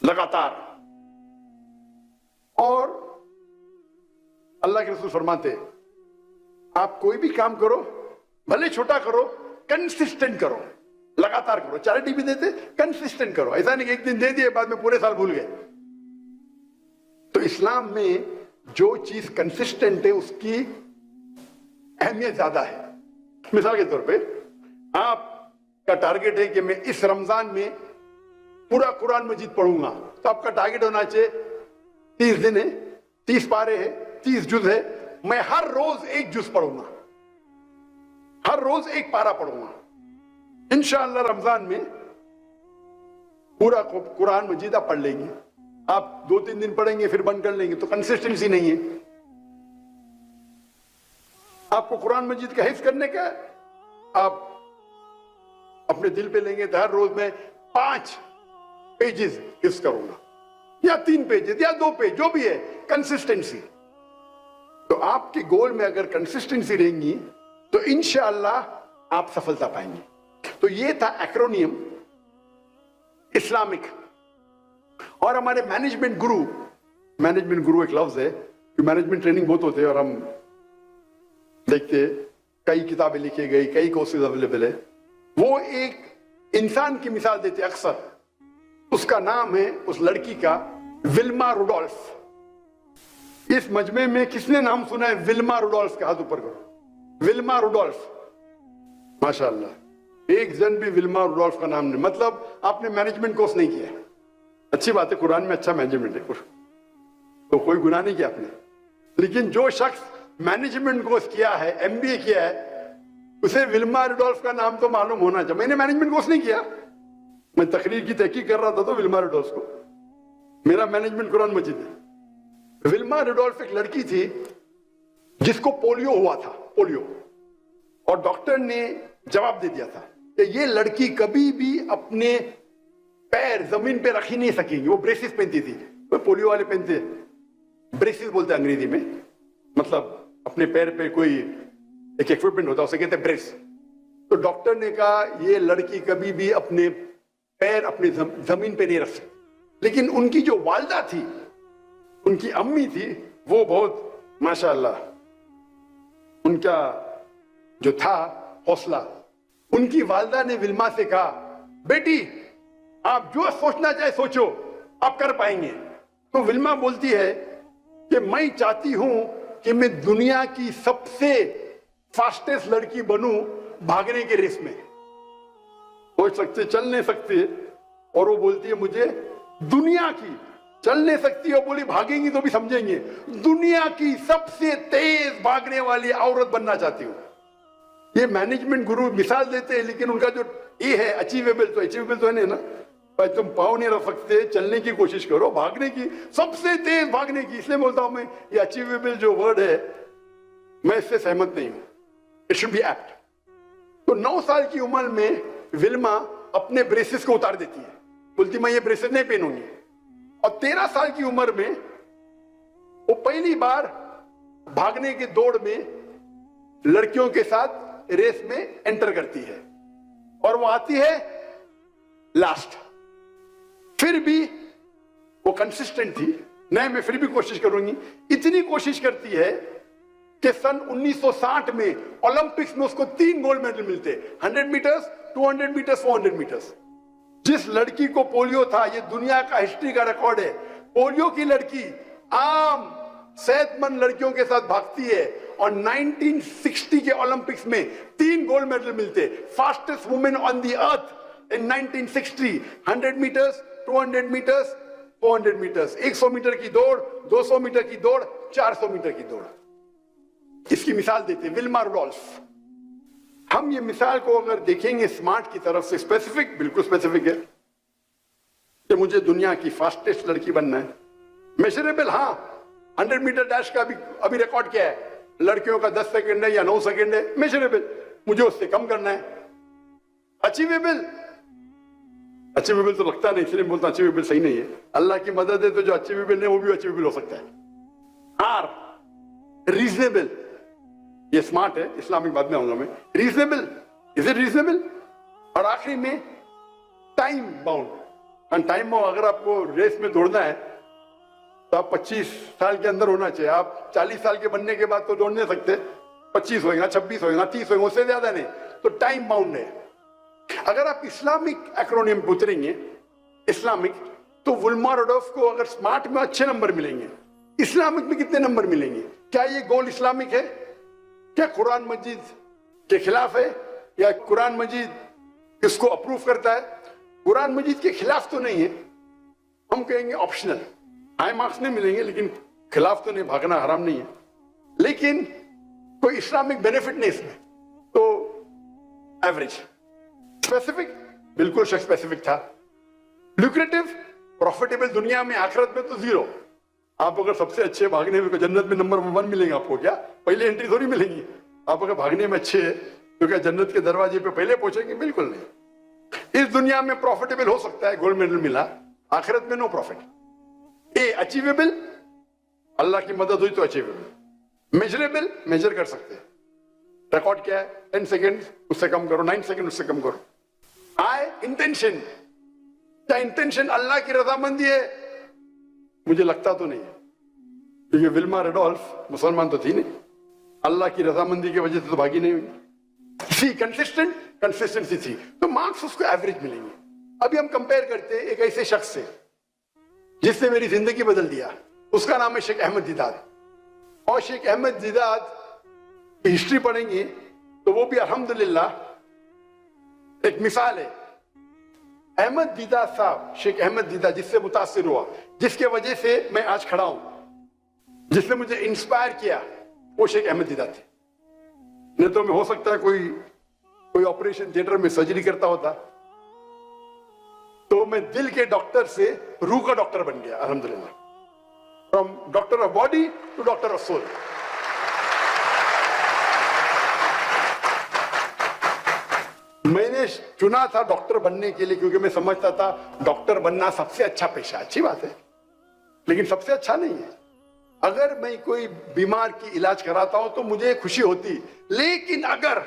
لگاتار. اور اللہ کے رسول فرماتے آپ کوئی بھی کام کرو, بھلے چھوٹا کرو, کنسسٹنٹ کرو, لگاتار کرو. چیریٹی بھی دیتے, کنسسٹنٹ کرو. ایسا نہیں کہ ایک دن دے دیے بعد میں پورے سال بھول گئے. تو اسلام میں جو چیز کنسسٹنٹ ہے اس کی اہمیت زیادہ ہے. مثال کے طور پہ آپ کا टारगेट है कि मैं इस रमजान में पूरा कुरान मजीद पढ़ूंगा, तो आपका टारगेट होना चाहिए 30 दिन है, 30 पारे है, 30 जुज है, मैं हर रोज एक जुज पढ़ूंगा, हर रोज एक पारा पढ़ूंगा। इंशाअल्लाह रमजान में पूरा कुरान मजीद आप पढ़ लेंगे। आप 2-3 दिन पढ़ेंगे फिर बंद कर लेंगे तो कंसिस्टेंसी नहीं है। आपको कुरान मजीद का हिफ्ज करने का, आप अपने दिल पे लेंगे तो हर रोज मैं 5 पेजेस हिफ्ज करूंगा, या 3 पेजेस या 2 पेज, जो भी है, कंसिस्टेंसी। तो आपके गोल में अगर कंसिस्टेंसी रहेंगी तो इंशाअल्लाह आप सफलता पाएंगे। तो ये था एक्रोनियम इस्लामिक। और हमारे मैनेजमेंट गुरु एक लफ्ज है कि मैनेजमेंट ट्रेनिंग बहुत होते हैं और हम देखते कई किताबें लिखी गई, कई कोर्सेज अवेलेबल है। वो एक इंसान की मिसाल देते अक्सर, उसका नाम है उस लड़की का विल्मा रुडोल्फ। इस मजमे में किसने नाम सुना है विल्मा रुडोल्फ का? हाथ ऊपर करो। विल्मा रुडोल्फ, माशाअल्लाह, एक जन भी विल्मा रुडोल्फ का नाम नहीं। मतलब आपने मैनेजमेंट कोर्स नहीं किया। अच्छी बात है, कुरान में अच्छा मैनेजमेंट है, तो कोई गुनाह नहीं किया आपने। लेकिन जो शख्स मैनेजमेंट कोर्स किया है, एमबीए किया है, उसे विल्मा रुडोल्फ का नाम तो मालूम होना चाहिए। मैंने मैनेजमेंट कोर्स नहीं किया, मैं तकरीर की तहकीक कर रहा था तो विल्मा रुडोल्फ को, मेरा मैनेजमेंट कुरान मजीद है। विल्मा रुडोल्फ एक लड़की थी जिसको पोलियो हुआ था, पोलियो, और डॉक्टर ने जवाब दे दिया था कि ये लड़की कभी भी अपने पैर जमीन पे रख ही नहीं सकेंगी। वो ब्रेसिस पहनती थी, वो पोलियो वाले पहनते, ब्रेसिस बोलते हैं अंग्रेजी में, मतलब अपने पैर पे कोई एक इक्विपमेंट होता है, उसे कहते हैं ब्रेस। तो डॉक्टर ने कहा ये लड़की कभी भी अपने पैर अपनी जमीन पे नहीं रख सकती। लेकिन उनकी जो वालदा थी, उनकी अम्मी थी, वो बहुत माशाअल्लाह, उनका जो था हौसला, उनकी वालदा ने विल्मा से कहा बेटी आप जो सोचना चाहे सोचो, आप कर पाएंगे। तो विल्मा बोलती है कि मैं चाहती हूं कि मैं दुनिया की सबसे फास्टेस्ट लड़की बनूं भागने के रेस में। सोच सकते, चल नहीं सकते, और वो बोलती है मुझे दुनिया की, चल नहीं सकती और बोली भागेंगी तो भी समझेंगे, दुनिया की सबसे तेज भागने वाली औरत बनना चाहती हूं। ये मैनेजमेंट गुरु मिसाल देते हैं, लेकिन उनका जो ये है अचीवेबल तो है नहीं ना भाई। तुम पाँव नहीं रख सकते, चलने की कोशिश करो, भागने की, सबसे तेज भागने की। इसलिए बोलता हूं मैं, ये अचीवेबल जो वर्ड है, मैं इससे सहमत नहीं हूं। It should be apt. तो 9 साल की उम्र में विल्मा अपने ब्रेसेस को उतार देती है, बोलती मैं ये ब्रेसेस नहीं पहनूंगी। और 13 साल की उम्र में वो पहली बार भागने की दौड़ में लड़कियों के साथ रेस में एंटर करती है, और वो आती है लास्ट। फिर भी वो कंसिस्टेंट थी, नहीं मैं फिर भी कोशिश करूंगी। इतनी कोशिश करती है कि सन 1960 में ओलंपिक्स में उसको 3 गोल्ड मेडल मिलते, 100 मीटर्स, 200 मीटर्स, 400 मीटर्स। जिस लड़की को पोलियो था, ये दुनिया का हिस्ट्री का रिकॉर्ड है, पोलियो की लड़की आम सेहतमंद लड़कियों के साथ भागती है, और 1960 के ओलंपिक्स में 3 गोल्ड मेडल मिलते। Fastest women on the earth in 1960, 100 meters, 200 meters, 400 meters, 100 meter की दौड़, 200 मीटर की दौड़, 400 मीटर की दौड़। इसकी मिसाल देते हैं विल्मा रुडोल्फ। हम ये मिसाल को अगर देखेंगे स्मार्ट की तरफ से, स्पेसिफिक, बिल्कुल स्पेसिफिक है कि मुझे दुनिया की फास्टेस्ट लड़की बनना है। मेजरेबल, हाँ, 100 मीटर डैश का अभी रिकॉर्ड क्या है, लड़कियों का 10 सेकंड है या 9 सेकंड है। मेजरेबल, मुझे उससे कम करना है। अचीवेबल तो लगता नहीं, इसलिए बोलता अचीवेबल सही नहीं है। अल्लाह की मदद है तो जो अचीवेबल नहीं वो भी अचीवेबल हो सकता है। आर रीजनेबल, ये स्मार्ट है, इस्लामिक बाद में आऊंगा मैं। Reasonable, is it reasonable? और आखिरी में टाइम बाउंड। टाइम बाउंड, अगर आपको रेस में दौड़ना है तो आप 25 साल के अंदर होना चाहिए। आप 40 साल के बनने के बाद तो दौड़ नहीं सकते, 25 होएगा, 26 होएगा, 30 होएगा, उससे ज्यादा नहीं। तो टाइम बाउंड है। अगर आप इस्लामिक एक्रोनियम उतरेंगे, इस्लामिक, तो विल्मा रुडोल्फ को अगर स्मार्ट में अच्छे नंबर मिलेंगे, इस्लामिक में कितने नंबर मिलेंगे? क्या ये गोल इस्लामिक है? क्या कुरान मजीद के खिलाफ है? या कुरान मजीद इसको अप्रूव करता है, कुरान मजीद के खिलाफ तो नहीं है, हम कहेंगे ऑप्शनल, हाई मार्क्स नहीं मिलेंगे, लेकिन खिलाफ तो नहीं, भागना हराम नहीं है, लेकिन कोई इस्लामिक बेनिफिट नहीं इसमें, तो एवरेज। स्पेसिफिक, बिल्कुल स्पेसिफिक था। ल्यूक्रेटिव, प्रॉफिटेबल दुनिया में, आखिरत में तो जीरो। आप अगर सबसे अच्छे भागने में, जन्नत में नंबर 1 मिलेंगे आपको, क्या पहले एंट्री थोड़ी मिलेगी? आप अगर भागने में अच्छे हैं तो क्या जन्नत के दरवाजे पे पहले पहुंचेंगे? बिल्कुल नहीं। इस दुनिया में प्रॉफिटेबल हो सकता है, गोल्ड मेडल मिला, आखिरत में नो प्रॉफिट। ए अचीवेबल, अल्लाह की मदद हुई तो अचीवेबल। मेजरेबल, मेजर कर सकते हैं। रिकॉर्ड क्या है? 10 सेकेंड, उससे कम करो, 9 सेकेंड, उससे कम करो। आई इंटेंशन, क्या इंटेंशन अल्लाह की रजामंदी है? मुझे लगता तो नहीं है, क्योंकि विल्मा रेडोल्फ मुसलमान तो थी नहीं, अल्लाह की रजामंदी की वजह से तो भागी नहीं हुई। थी कंसिस्टेंट, कंसिस्टेंसी थी, तो मार्क्स उसको एवरेज मिलेंगे। अभी हम कंपेयर करते हैं एक ऐसे शख्स से जिसने मेरी जिंदगी बदल दिया, उसका नाम है शेख अहमद दीदात। और शेख अहमद दीदात की हिस्ट्री पढ़ेंगे तो वो भी अल्हम्दुलिल्लाह एक मिसाल है। अहमद दीदात साहब, शेख अहमद दीदात, जिससे मुतासिर हुआ, जिसके वजह से मैं आज खड़ा हूं, जिसने मुझे इंस्पायर किया, वो शेख अहमद दीदात थे। नहीं तो मैं हो सकता है कोई ऑपरेशन थिएटर में सर्जरी करता होता, तो मैं दिल के डॉक्टर से रूह का डॉक्टर बन गया, अल्हम्दुलिल्लाह। From doctor of body to doctor of soul. मैंने चुना था डॉक्टर बनने के लिए, क्योंकि मैं समझता था डॉक्टर बनना सबसे अच्छा पेशा। अच्छी बात है, लेकिन सबसे अच्छा नहीं है। अगर मैं कोई बीमार की इलाज कराता हूं तो मुझे खुशी होती, लेकिन अगर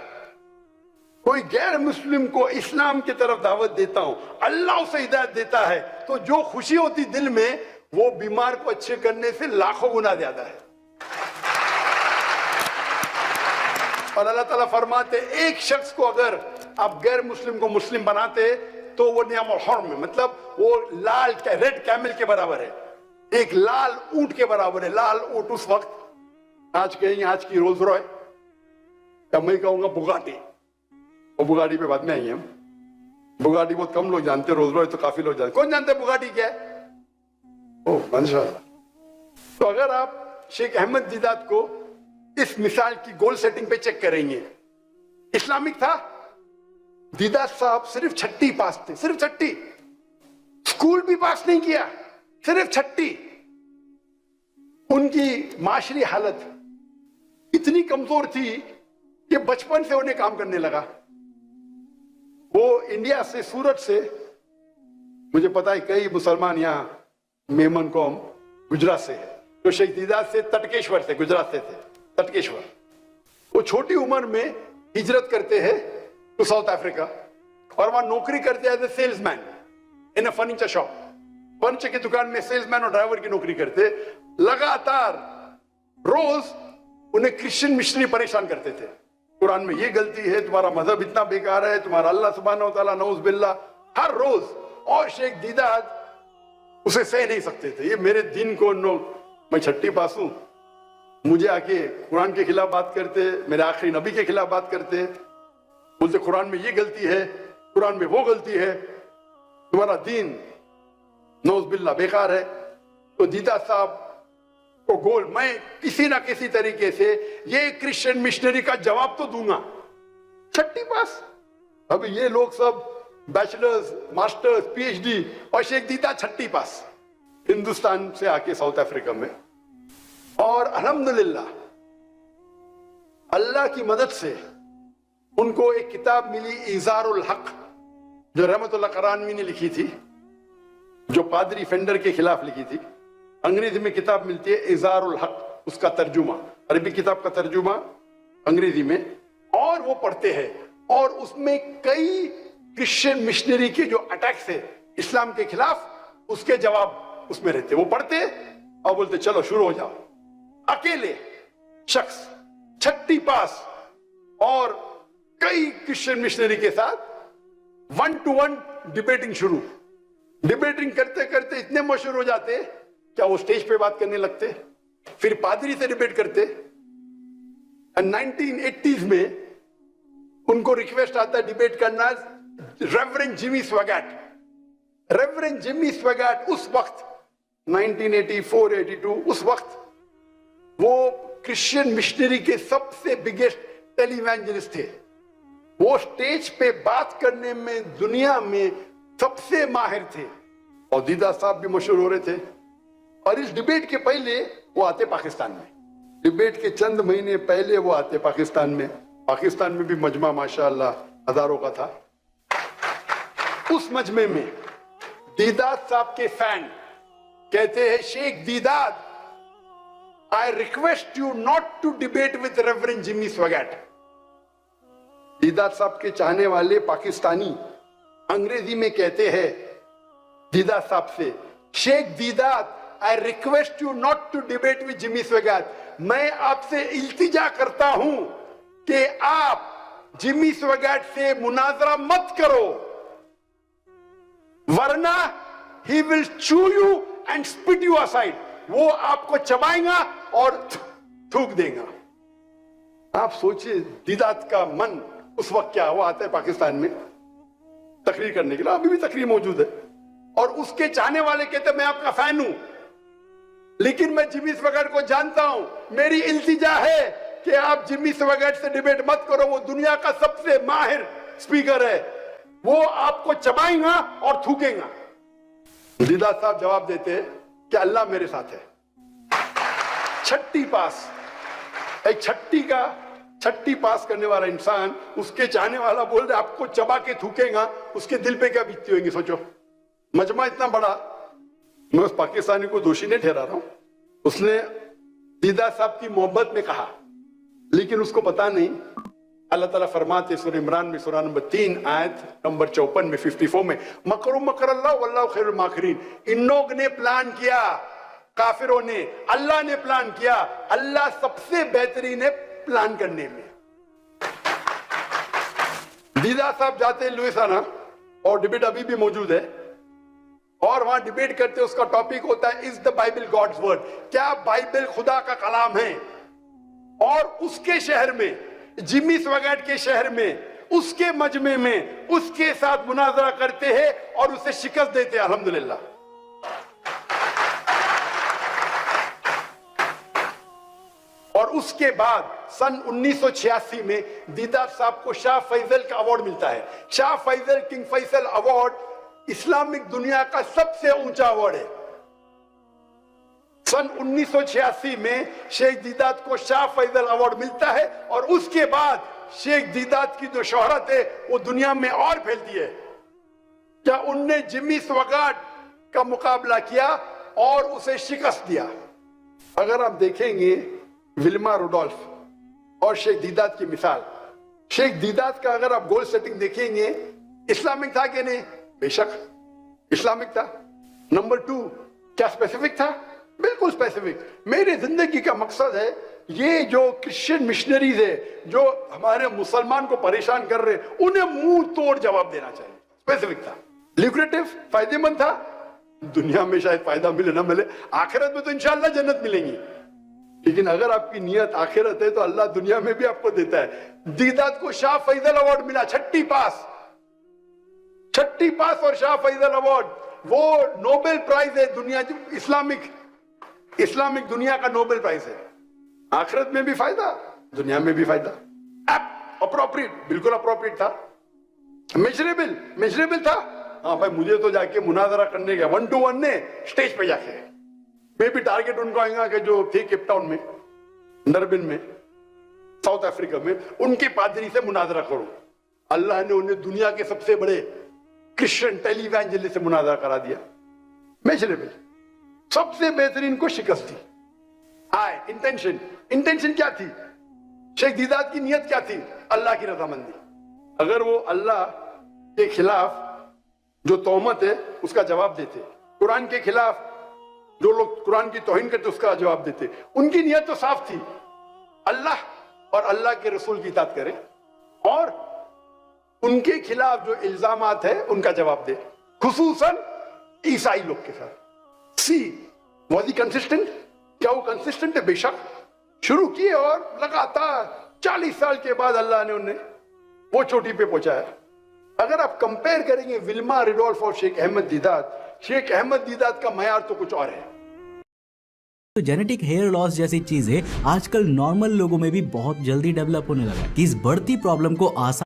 कोई गैर मुस्लिम को इस्लाम की तरफ दावत देता हूं, अल्लाह उसे हिदायत देता है, तो जो खुशी होती दिल में, वो बीमार को अच्छे करने से लाखों गुना ज्यादा है। और अल्लाह ताला फरमाते, एक शख्स को अगर आप गैर मुस्लिम को मुस्लिम बनाते तो वो नियाम और हर्म है, मतलब वो लाल रेड कैमल के बराबर है, एक लाल ऊंट के बराबर है। लाल ऊंट उस वक्त, आज कहेंगे आज की रोल्स रॉय, या मैं कहूंगा बुगाटी, और बुगाटी पे बाद में आएंगे हम। बुगाटी बहुत कम लोग जानते, रोल्स रॉय तो काफी लोग जानते। कौन जानते बुगाटी क्या है? ओह माशाअल्लाह। तो अगर आप शेख अहमद दीदात को इस मिसाल की गोल सेटिंग पे चेक करेंगे, इस्लामिक था। दीदात साहब सिर्फ 6ठी पास थे, सिर्फ 6ठी, स्कूल भी पास नहीं किया, सिर्फ 6ठी। उनकी माशरी हालत इतनी कमजोर थी कि बचपन से उन्हें काम करने लगा। वो इंडिया से, सूरत से, मुझे पता है कई मुसलमान यहां मेमन कौम गुजरात से है, तो शेख दीदात से तटकेश्वर से, गुजरात से थे, तटकेश्वर। वो छोटी उम्र में हिजरत करते हैं टू साउथ अफ्रीका, और वहां नौकरी करते हैं as a salesman in a furniture shop. Furniture की दुकान में सेल्समैन और ड्राइवर की नौकरी करते। लगातार रोज उन्हें क्रिश्चियन मिशनरी परेशान करते थे, कुरान में ये गलती है, तुम्हारा मजहब इतना बेकार है, तुम्हारा अल्लाह सुब्हानहू व तआला नऊज़ बिल्लाह, हर रोज। और शेख दीदात उसे सह नहीं सकते थे, ये मेरे दिन को मैं 6ठी पास हूं, मुझे आके कुरान के खिलाफ बात करते, मेरे आखिरी नबी के खिलाफ बात करते, बोलते कुरान में ये गलती है, कुरान में वो गलती है, तुम्हारा दीन नऊज़ बिल्लाह बेकार है। तो दीदात साहब को गोल, मैं किसी ना किसी तरीके से ये क्रिश्चियन मिशनरी का जवाब तो दूंगा। 6ठी पास, अभी ये लोग सब बैचलर्स, मास्टर्स, पीएचडी, और शेख दीदात 6ठी पास, हिंदुस्तान से आके साउथ अफ्रीका में। और अल्हम्दुलिल्लाह अल्लाह की मदद से उनको एक किताब मिली, इज़ारुल हक, जो रहमतुल्लाह करानवी ने लिखी थी, जो पादरी फेंडर के खिलाफ लिखी थी। अंग्रेजी में किताब मिलती है इज़ारुल हक, उसका तर्जुमा, अरबी किताब का तर्जुमा अंग्रेजी में, और वो पढ़ते हैं। और उसमें कई क्रिश्चियन मिशनरी के जो अटैक्स है इस्लाम के खिलाफ, उसके जवाब उसमें रहते। वो पढ़ते और बोलते चलो शुरू हो जाओ। अकेले शख्स 6ठी पास और कई क्रिश्चियन मिशनरी के साथ 1-to-1 डिबेटिंग शुरू। डिबेटिंग करते करते इतने मशहूर हो जाते, क्या वो स्टेज पे बात करने लगते, फिर पादरी से डिबेट करते। 1980s में उनको रिक्वेस्ट आता है डिबेट करना रेवरेंड जिमी स्वैगट। रेवरेंड जिमी स्वैगट उस वक्त 1984-82 उस वक्त वो क्रिश्चियन मिशनरी के सबसे बिगेस्ट टेलीवेंजलिस्ट थे। वो स्टेज पे बात करने में दुनिया में सबसे माहिर थे और दीदा साहब भी मशहूर हो रहे थे। और इस डिबेट के पहले वो आते पाकिस्तान में, डिबेट के चंद महीने पहले वो आते पाकिस्तान में। पाकिस्तान में भी मजमा माशाअल्लाह हजारों का था। उस मजमे में दीदात साहब के फैन कहते हैं, Sheikh Deedat, I request you not to debate with Reverend Jimmy Swaggart। Deedat साहब के चाहने वाले पाकिस्तानी अंग्रेजी में कहते हैं दीदात साहब से, Sheikh Deedat, I request you not to debate with Jimmy Swaggart। मैं आपसे इल्तिजा करता हूं कि आप जिमी स्वैगट से मुनाजरा मत करो, वरना he will chew you and spit you aside। वो आपको चबाएगा और थूक देगा। आप सोचिए दीदात का मन उस वक्त क्या हुआ। आता है पाकिस्तान में तकरीर करने के लिए, अभी भी तकरीर मौजूद है, और उसके चाहने वाले कहते मैं आपका फैन हूं, लेकिन मैं जिमी स्वैगट को जानता हूं, मेरी इल्तिजा है कि आप जिमी स्वैगट से डिबेट मत करो, वो दुनिया का सबसे माहिर स्पीकर है, वो आपको चबाएगा और थूकेगा। दीदात साहब जवाब देते हैं कि अल्लाह मेरे साथ है। छठी पास, एक छठी पास करने वाला इंसान, उसके चाहने वाला बोल रहे आपको चबा के थूकेगा, उसके दिल पे क्या बीतती होगी सोचो। मजमा इतना बड़ा, मैं उस पाकिस्तानी को दोषी नहीं ठहरा रहा हूं, उसने दीदात साहब की मोहब्बत में कहा, लेकिन उसको पता नहीं अल्लाह ताला फरमाते सूरह इमरान में सूरह नंबर 3 आयत नंबर 54 में 54 में, मकरू मकर अल्लाह वल्लाहु खैरुल माकिरीन। इन लोगों ने प्लान किया, काफिरों ने, अल्लाह ने प्लान किया, अल्लाह सबसे बेहतरीन है प्लान करने में। दीदात साहब जाते हैं लुइसियाना और डिबेट अभी भी मौजूद है, और वहां डिबेट करते, उसका टॉपिक होता है is the Bible God's word, क्या बाइबल खुदा का कलाम है। और उसके शहर में, जिमी स्वैगट के शहर में, उसके मजमे में उसके साथ मुनाजरा करते हैं और उसे शिकस्त देते हैं, अल्हम्दुलिल्लाह। और उसके बाद सन 1986 में दीदात साहब को शाह फैसल का अवार्ड मिलता है। Shah Faisal, King Faisal award Islamic दुनिया का सबसे ऊंचा अवार्ड है। सन 1986 में शेख दीदात को शाह फैसल अवार्ड मिलता है, और उसके बाद शेख दीदात की जो शोहरत है वो दुनिया में और फैलती है। क्या उनने जिमी स्वैगट का मुकाबला किया और उसे शिकस्त दिया। अगर आप देखेंगे विल्मा रुडोल्फ और शेख दीदात की मिसाल, शेख दीदात का अगर आप गोल सेटिंग देखेंगे, इस्लामिक था कि नहीं? बेशक इस्लामिक था। नंबर 2, क्या स्पेसिफिक था? बिल्कुल स्पेसिफिक। मेरी जिंदगी का मकसद है ये जो क्रिश्चियन मिशनरीज है जो हमारे मुसलमान को परेशान कर रहे, उन्हें मुंह तोड़ जवाब देना चाहिए। स्पेसिफिक था, ल्यूक्रेटिव, फायदेमंद था। दुनिया में शायद फायदा मिले ना मिले, आखिरत में तो इंशाअल्लाह जन्नत मिलेंगी, लेकिन अगर आपकी नियत आखिरत है तो अल्लाह दुनिया में भी आपको देता है। दीदात को शाह फैसल अवार्ड मिला, छठी पास और शाह फैसल अवार्ड, वो नोबेल प्राइज है दुनिया, इस्लामिक दुनिया का नोबेल प्राइज है। आखिरत में भी फायदा, दुनिया में भी फायदा। अप्रोप्रिएट, बिल्कुल अप्रोप्रिएट था। मेजरेबल था। हाँ भाई, मुझे तो जाके मुनाजरा करने गया 1-to-1 ने स्टेज पे जाके, मैं भी टारगेट उनको आएगा कि जो थे केप टाउन में, डरबिन में, साउथ अफ्रीका में, उनके पादरी से मुनाजरा करो। अल्लाह ने उन्हें दुनिया के सबसे बड़े क्रिश्चियन टेलीवेंजलिस्ट से मुनाजरा करा दिया। मेजरेबल, सबसे बेहतरीन को शिकस्त दी। इंटेंशन क्या थी? शेख दीदात की नियत क्या थी? अल्लाह की रजामंदी। अगर वो अल्लाह के खिलाफ जो तोहमत है उसका जवाब देते, कुरान के खिलाफ जो लोग कुरान की तौहीन करते उसका जवाब देते, उनकी नियत तो साफ थी, अल्लाह और अल्लाह के रसूल की इताअत करें, और उनके खिलाफ जो इल्जामात है उनका जवाब दे, खुसूसन ईसाई लोग के साथ। सी वॉज ही कंसिस्टेंट? क्या वो कंसिस्टेंट है? बेशक। शुरू किए और लगातार 40 साल के बाद अल्लाह ने उन्हें वो चोटी पे पहुंचाया। अगर आप कंपेयर करेंगे विल्मा रिडोल्फ और शेख अहमद दीदात का मयार तो कुछ और है। तो जेनेटिक हेयर लॉस जैसी चीजें आजकल नॉर्मल लोगों में भी बहुत जल्दी डेवलप होने लगा है कि इस बढ़ती प्रॉब्लम को आसान